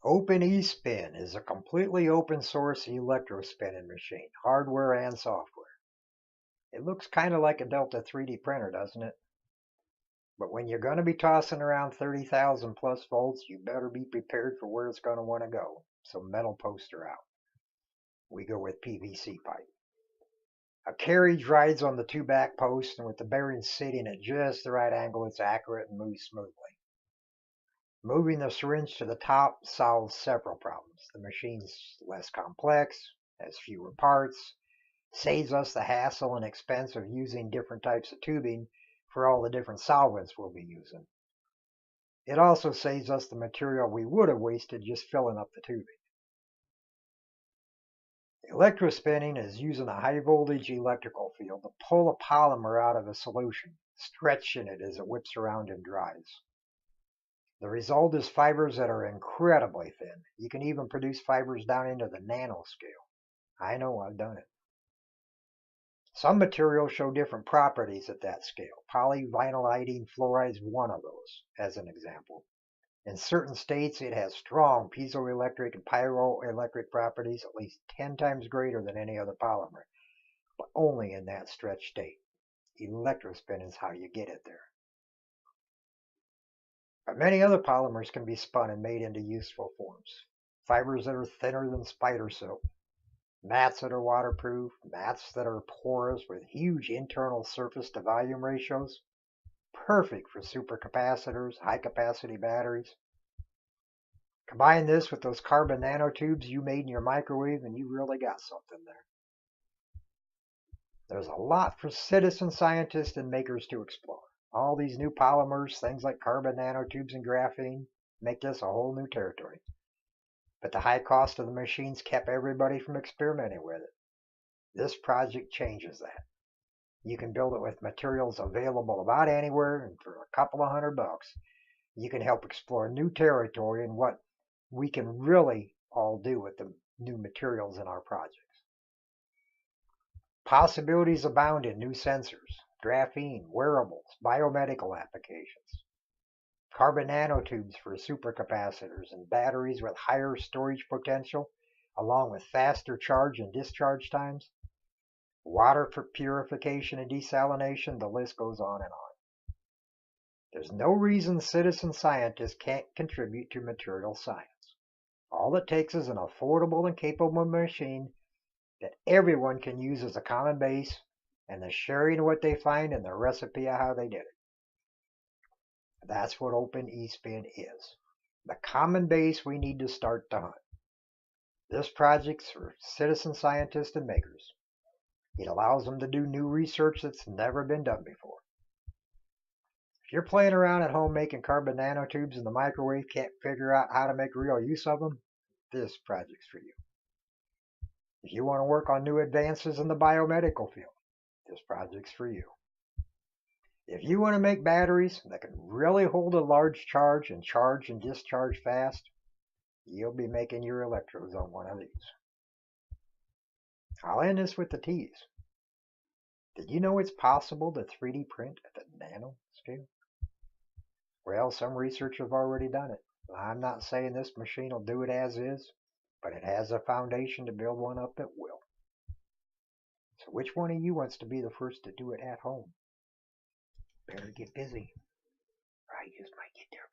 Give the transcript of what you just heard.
OpenESpin is a completely open source electrospinning machine, hardware and software. It looks kind of like a Delta 3D printer, doesn't it? But when you're going to be tossing around 30,000 plus volts, you better be prepared for where it's going to want to go. So metal posts are out. We go with PVC pipe. A carriage rides on the two back posts, and with the bearings sitting at just the right angle, it's accurate and moves smoothly. Moving the syringe to the top solves several problems. The machine's less complex, has fewer parts, saves us the hassle and expense of using different types of tubing for all the different solvents we'll be using. It also saves us the material we would have wasted just filling up the tubing. Electrospinning is using a high voltage electrical field to pull a polymer out of a solution, stretching it as it whips around and dries. The result is fibers that are incredibly thin. You can even produce fibers down into the nanoscale. I know, I've done it. Some materials show different properties at that scale. Polyvinylidene fluoride is one of those, as an example. In certain states, it has strong piezoelectric and pyroelectric properties, at least 10 times greater than any other polymer, but only in that stretched state. Electrospin is how you get it there. But many other polymers can be spun and made into useful forms. Fibers that are thinner than spider silk, mats that are waterproof, mats that are porous with huge internal surface to volume ratios, perfect for supercapacitors, high capacity batteries. Combine this with those carbon nanotubes you made in your microwave and you really got something there. There's a lot for citizen scientists and makers to explore. All these new polymers, things like carbon nanotubes and graphene, make this a whole new territory. But the high cost of the machines kept everybody from experimenting with it. This project changes that. You can build it with materials available about anywhere, and for a couple of $100, you can help explore new territory and what we can really all do with the new materials in our projects. Possibilities abound in new sensors, graphene, wearables, biomedical applications, carbon nanotubes for supercapacitors, and batteries with higher storage potential, along with faster charge and discharge times, water for purification and desalination, the list goes on and on. There's no reason citizen scientists can't contribute to material science. All it takes is an affordable and capable machine that everyone can use as a common base, and the sharing of what they find and the recipe of how they did it. That's what OpenESpin is. The common base we need to start to hunt. This project's for citizen scientists and makers. It allows them to do new research that's never been done before. If you're playing around at home making carbon nanotubes in the microwave, can't figure out how to make real use of them, this project's for you. If you want to work on new advances in the biomedical field, this project's for you. If you want to make batteries that can really hold a large charge and discharge fast, you'll be making your electrodes on one of these. I'll end this with the tease. Did you know it's possible to 3D print at the nano scale? Well, some researchers have already done it. I'm not saying this machine will do it as is, but it has a foundation to build one up that will. So which one of you wants to be the first to do it at home? Better get busy, or I just might get there